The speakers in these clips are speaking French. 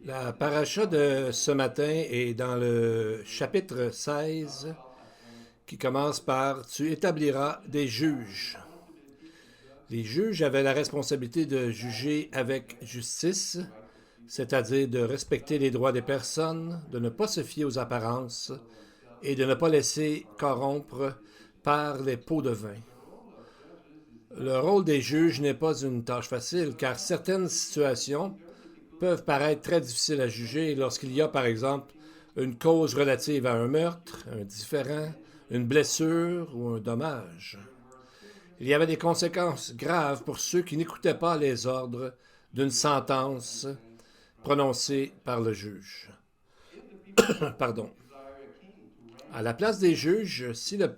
La paracha de ce matin est dans le chapitre 16 qui commence par Tu établiras des juges. Les juges avaient la responsabilité de juger avec justice, c'est-à-dire de respecter les droits des personnes, de ne pas se fier aux apparences et de ne pas laisser corrompre par les pots de vin. Le rôle des juges n'est pas une tâche facile car certaines situations peuvent paraître très difficiles à juger lorsqu'il y a, par exemple, une cause relative à un meurtre, un différend, une blessure ou un dommage. Il y avait des conséquences graves pour ceux qui n'écoutaient pas les ordres d'une sentence prononcée par le juge. Pardon. À la place des juges, si le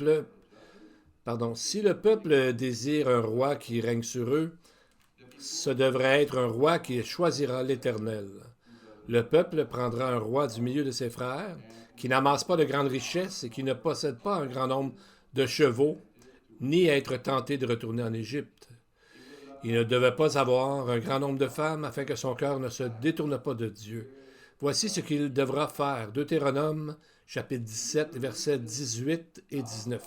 peuple désire un roi qui règne sur eux, ce devrait être un roi qui choisira l'Éternel. Le peuple prendra un roi du milieu de ses frères, qui n'amasse pas de grandes richesses et qui ne possède pas un grand nombre de chevaux, ni être tenté de retourner en Égypte. Il ne devait pas avoir un grand nombre de femmes afin que son cœur ne se détourne pas de Dieu. Voici ce qu'il devra faire. Deutéronome, chapitre 17, versets 18 et 19.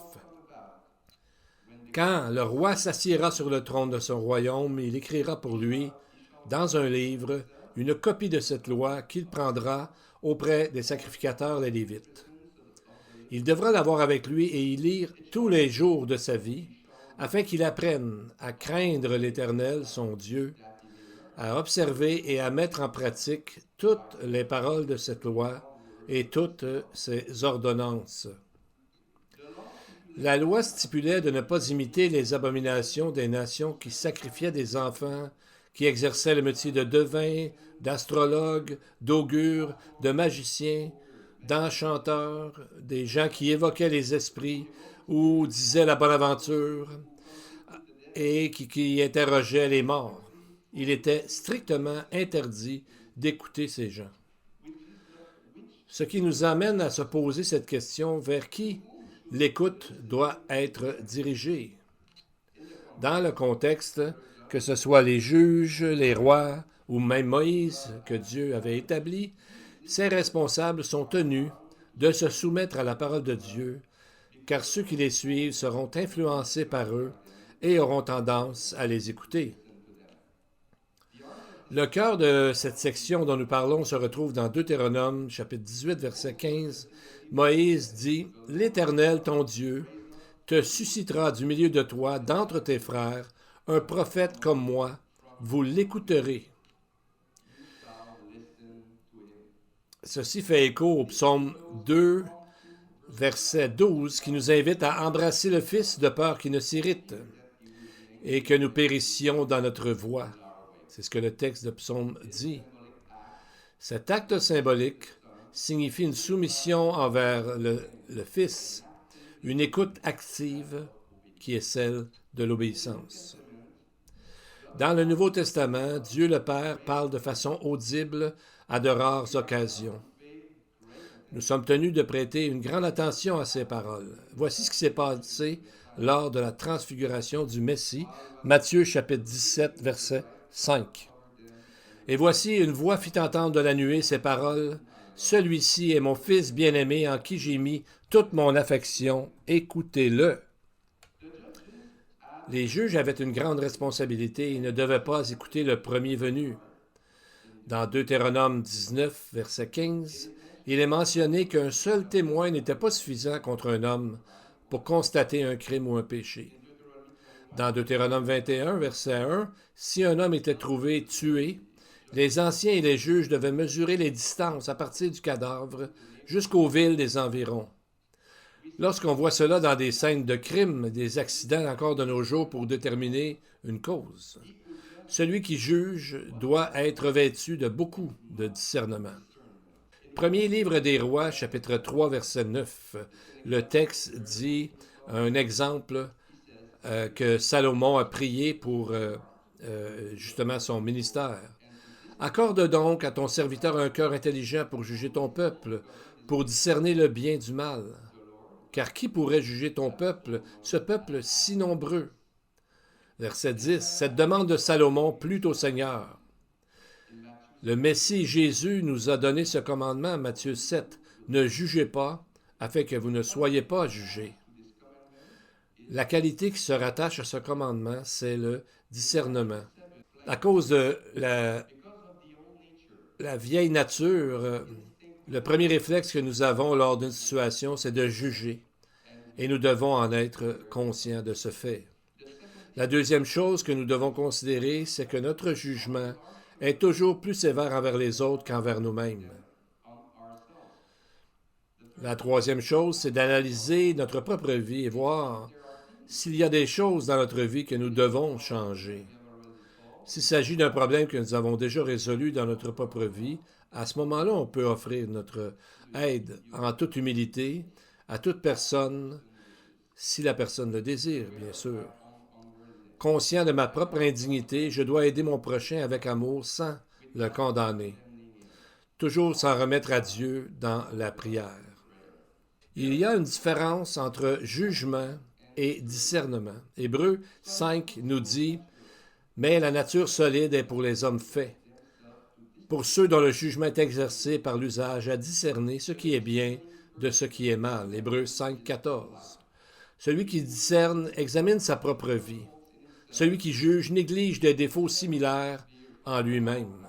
Quand le roi s'assiera sur le trône de son royaume, il écrira pour lui, dans un livre, une copie de cette loi qu'il prendra auprès des sacrificateurs les Lévites. Il devra l'avoir avec lui et y lire tous les jours de sa vie, afin qu'il apprenne à craindre l'Éternel, son Dieu, à observer et à mettre en pratique toutes les paroles de cette loi et toutes ses ordonnances. La loi stipulait de ne pas imiter les abominations des nations qui sacrifiaient des enfants, qui exerçaient le métier de devin, d'astrologue, d'augure, de magicien, d'enchanteur, des gens qui évoquaient les esprits ou disaient la bonne aventure et qui interrogeaient les morts. Il était strictement interdit d'écouter ces gens. Ce qui nous amène à se poser cette question, vers qui l'écoute doit être dirigée? Dans le contexte, que ce soit les juges, les rois ou même Moïse que Dieu avait établi, ces responsables sont tenus de se soumettre à la parole de Dieu, car ceux qui les suivent seront influencés par eux et auront tendance à les écouter. Le cœur de cette section dont nous parlons se retrouve dans Deutéronome, chapitre 18, verset 15. Moïse dit, « L'Éternel, ton Dieu, te suscitera du milieu de toi, d'entre tes frères, un prophète comme moi. Vous l'écouterez. » Ceci fait écho au psaume 2, verset 12, qui nous invite à embrasser le Fils de peur qu'il ne s'irrite et que nous périssions dans notre voie. C'est ce que le texte de psaume dit. Cet acte symbolique signifie une soumission envers le Fils, une écoute active qui est celle de l'obéissance. Dans le Nouveau Testament, Dieu le Père parle de façon audible à de rares occasions. Nous sommes tenus de prêter une grande attention à ces paroles. Voici ce qui s'est passé lors de la transfiguration du Messie, Matthieu chapitre 17, verset 5. Et voici une voix fit entendre de la nuée ces paroles. Celui-ci est mon Fils bien-aimé en qui j'ai mis toute mon affection. Écoutez-le. Les juges avaient une grande responsabilité et ne devaient pas écouter le premier venu. Dans Deutéronome 19, verset 15, il est mentionné qu'un seul témoin n'était pas suffisant contre un homme pour constater un crime ou un péché. Dans Deutéronome 21, verset 1, si un homme était trouvé tué, les anciens et les juges devaient mesurer les distances à partir du cadavre jusqu'aux villes des environs. Lorsqu'on voit cela dans des scènes de crime, des accidents encore de nos jours pour déterminer une cause, celui qui juge doit être vêtu de beaucoup de discernement. Premier livre des rois, chapitre 3, verset 9. Le texte dit un exemple que Salomon a prié pour justement son ministère. Accorde donc à ton serviteur un cœur intelligent pour juger ton peuple, pour discerner le bien du mal. Car qui pourrait juger ton peuple, ce peuple si nombreux? Verset 10. Cette demande de Salomon plut au Seigneur. Le Messie Jésus nous a donné ce commandement, Matthieu 7. Ne jugez pas, afin que vous ne soyez pas jugés. La qualité qui se rattache à ce commandement, c'est le discernement. À cause de la vieille nature, le premier réflexe que nous avons lors d'une situation, c'est de juger. Et nous devons en être conscients de ce fait. La deuxième chose que nous devons considérer, c'est que notre jugement est toujours plus sévère envers les autres qu'envers nous-mêmes. La troisième chose, c'est d'analyser notre propre vie et voir s'il y a des choses dans notre vie que nous devons changer. S'il s'agit d'un problème que nous avons déjà résolu dans notre propre vie, à ce moment-là, on peut offrir notre aide en toute humilité à toute personne, si la personne le désire, bien sûr. Conscient de ma propre indignité, je dois aider mon prochain avec amour sans le condamner. Toujours s'en remettre à Dieu dans la prière. Il y a une différence entre jugement et discernement. Hébreux 5 nous dit « Mais la nature solide est pour les hommes faits, pour ceux dont le jugement est exercé par l'usage à discerner ce qui est bien de ce qui est mal. » Hébreux 5, 14. Celui qui discerne examine sa propre vie. Celui qui juge néglige des défauts similaires en lui-même.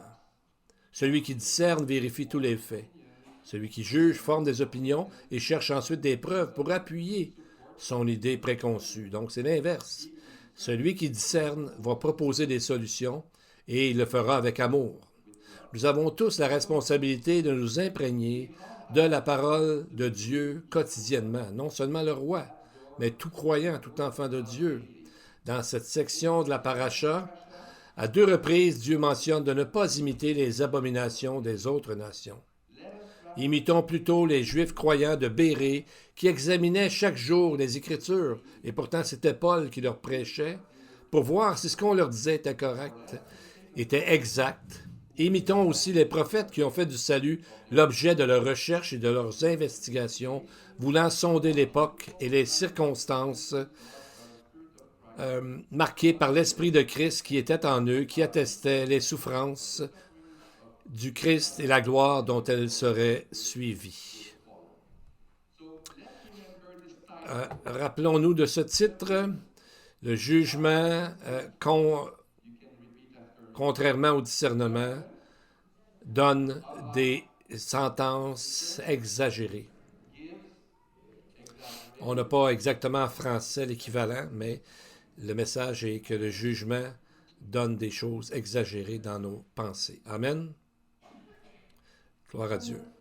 Celui qui discerne vérifie tous les faits. Celui qui juge forme des opinions et cherche ensuite des preuves pour appuyer son idée préconçue. Donc c'est l'inverse. Celui qui discerne va proposer des solutions et il le fera avec amour. Nous avons tous la responsabilité de nous imprégner de la parole de Dieu quotidiennement, non seulement le roi, mais tout croyant, tout enfant de Dieu. Dans cette section de la paracha, à 2 reprises, Dieu mentionne de ne pas imiter les abominations des autres nations. Imitons plutôt les Juifs croyants de Bérée qui examinaient chaque jour les Écritures, et pourtant c'était Paul qui leur prêchait, pour voir si ce qu'on leur disait était correct, était exact. Imitons aussi les prophètes qui ont fait du salut l'objet de leurs recherches et de leurs investigations, voulant sonder l'époque et les circonstances marquées par l'Esprit de Christ qui était en eux, qui attestait les souffrances du Christ et la gloire dont elles seraient suivies. Rappelons-nous de ce titre, le jugement, contrairement au discernement, donne des sentences exagérées. On n'a pas exactement en français l'équivalent, mais le message est que le jugement donne des choses exagérées dans nos pensées. Amen. Gloire à Dieu.